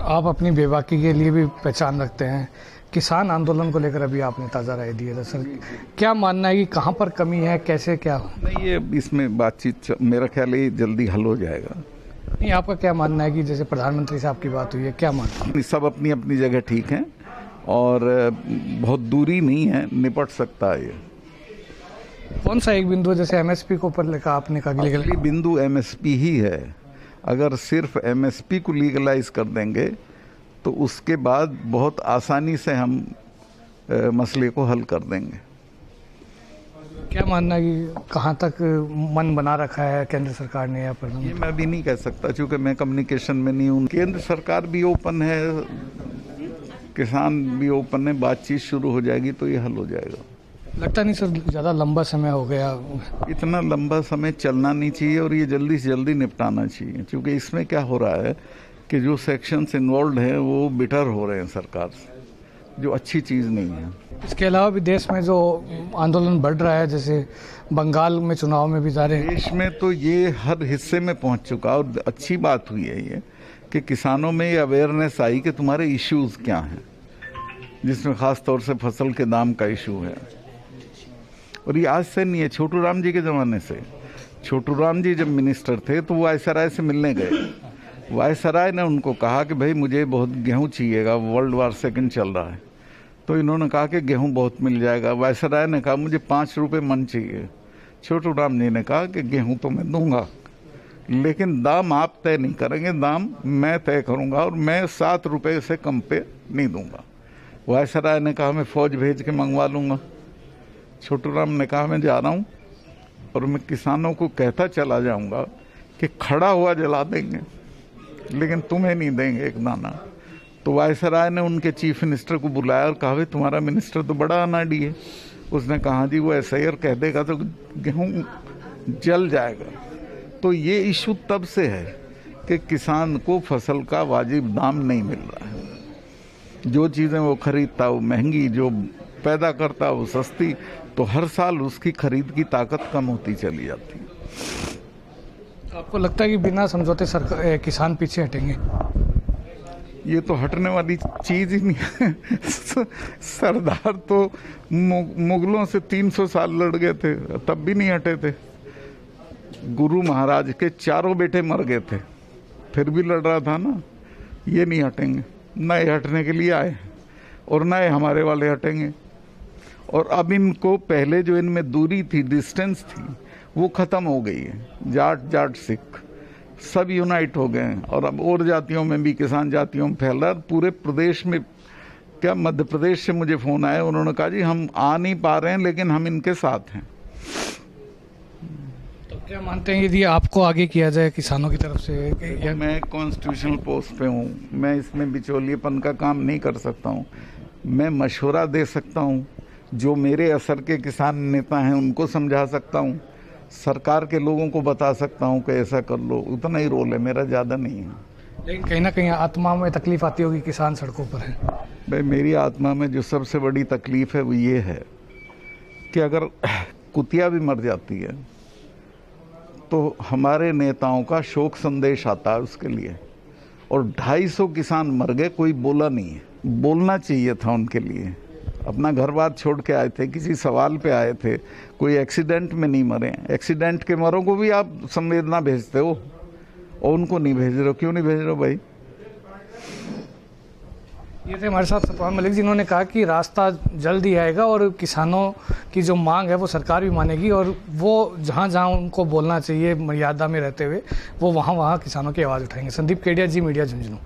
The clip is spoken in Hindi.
आप अपनी बेबाकी के लिए भी पहचान रखते हैं। किसान आंदोलन को लेकर अभी आपने ताज़ा राय दी है, तो सर क्या मानना है कि कहाँ पर कमी है, कैसे क्या? नहीं, ये इसमें बातचीत मेरा ख्याल है जल्दी हल हो जाएगा। नहीं, आपका क्या मानना है कि जैसे प्रधानमंत्री से आपकी बात हुई है, क्या मानना है? सब अपनी अपनी जगह ठीक हैं और बहुत दूरी नहीं है, निपट सकता है ये। कौन सा एक बिंदु है जैसे एमएसपी को ऊपर लेकर आपने कहा कि असली बिंदु एमएसपी ही है। अगर सिर्फ एमएसपी को लीगलाइज कर देंगे तो उसके बाद बहुत आसानी से हम मसले को हल कर देंगे। क्या मानना है कि कहाँ तक मन बना रखा है केंद्र सरकार ने या ये मैं भी नहीं कह सकता, क्योंकि मैं कम्युनिकेशन में नहीं हूँ। केंद्र सरकार भी ओपन है, किसान भी ओपन है, बातचीत शुरू हो जाएगी तो ये हल हो जाएगा। लगता नहीं सर ज़्यादा लंबा समय हो गया? इतना लंबा समय चलना नहीं चाहिए और ये जल्दी से जल्दी निपटाना चाहिए, क्योंकि इसमें क्या हो रहा है कि जो सेक्शंस इन्वॉल्व हैं वो बिटर हो रहे हैं सरकार से, जो अच्छी चीज़ नहीं है। इसके अलावा भी देश में जो आंदोलन बढ़ रहा है, जैसे बंगाल में चुनाव में भी जा रहे हैं, देश में तो ये हर हिस्से में पहुंच चुका और अच्छी बात हुई है ये कि किसानों में ये अवेयरनेस आई कि तुम्हारे इश्यूज क्या हैं, जिसमें ख़ास तौर से फसल के दाम का इशू है। और ये आज से नहीं है, छोटू राम जी के ज़माने से। छोटू राम जी जब मिनिस्टर थे तो वो वायसराय से मिलने गए। वायसराय ने उनको कहा कि भाई मुझे बहुत गेहूं चाहिएगा, वर्ल्ड वार सेकंड चल रहा है। तो इन्होंने कहा कि गेहूं बहुत मिल जाएगा। वायसराय ने कहा मुझे 5 रुपये मन चाहिए। छोटू राम जी ने कहा कि गेहूं तो मैं दूंगा, लेकिन दाम आप तय नहीं करेंगे, दाम मैं तय करूंगा और मैं 7 रुपये से कम पे नहीं दूंगा। वायसराय ने कहा मैं फौज भेज के मंगवा लूंगा। छोटू राम ने कहा मैं जा रहा हूँ और मैं किसानों को कहता चला जाऊंगा कि खड़ा हुआ जला देंगे, लेकिन तुम्हें नहीं देंगे एक दाना। तो वायसराय ने उनके चीफ मिनिस्टर को बुलाया और कहा भाई तुम्हारा मिनिस्टर तो बड़ा अनाड़ी है। उसने कहा जी वो ऐसा ही और कह देगा तो गेहूं जल जाएगा। तो ये इशू तब से है कि किसान को फसल का वाजिब दाम नहीं मिल रहा है। जो चीज़ें वो खरीदता वो महंगी, जो पैदा करता वो सस्ती, तो हर साल उसकी खरीद की ताकत कम होती चली जाती है। आपको लगता है कि बिना समझौते सरकार किसान पीछे हटेंगे? ये तो हटने वाली चीज ही नहीं है। सरदार तो मुगलों से 300 साल लड़ गए थे, तब भी नहीं हटे थे। गुरु महाराज के 4 बेटे मर गए थे, फिर भी लड़ रहा था ना। ये नहीं हटेंगे, नए हटने के लिए आए और नए हमारे वाले हटेंगे। और अब इनको पहले जो इनमें दूरी थी, डिस्टेंस थी, वो खत्म हो गई है। जाट जाट सिख सब यूनाइट हो गए हैं और अब और जातियों में भी, किसान जातियों में फैल रहा है पूरे प्रदेश में। क्या मध्य प्रदेश से मुझे फोन आया, उन्होंने कहा जी हम आ नहीं पा रहे हैं लेकिन हम इनके साथ हैं। तो क्या मानते हैं यदि आपको आगे किया जाए किसानों की तरफ से? मैं कॉन्स्टिट्यूशनल पोस्ट पे हूँ, मैं इसमें बिचौलिएपन का काम नहीं कर सकता हूँ। मैं मशवरा दे सकता हूँ, जो मेरे असर के किसान नेता हैं उनको समझा सकता हूँ, सरकार के लोगों को बता सकता हूँ कि ऐसा कर लो। उतना ही रोल है मेरा, ज़्यादा नहीं है। लेकिन कहीं ना कहीं आत्मा में तकलीफ आती होगी, किसान सड़कों पर है। भाई मेरी आत्मा में जो सबसे बड़ी तकलीफ है वो ये है कि अगर कुतिया भी मर जाती है तो हमारे नेताओं का शोक संदेश आता है उसके लिए, और 250 किसान मर गए, कोई बोला नहीं है। बोलना चाहिए था उनके लिए। अपना घर बार छोड़ के आए थे, किसी सवाल पे आए थे, कोई एक्सीडेंट में नहीं मरे। एक्सीडेंट के मरों को भी आप संवेदना भेजते हो और उनको नहीं भेज रहे हो, क्यों नहीं भेज रहे हो भाई? ये थे हमारे साथ सतपाल मलिक, जिन्होंने कहा कि रास्ता जल्द ही आएगा और किसानों की जो मांग है वो सरकार भी मानेगी और वो जहाँ जहाँ उनको बोलना चाहिए मर्यादा में रहते हुए, वो वहाँ वहाँ किसानों की आवाज़ उठाएंगे। संदीप केडिया, जी मीडिया, झुंझुनू।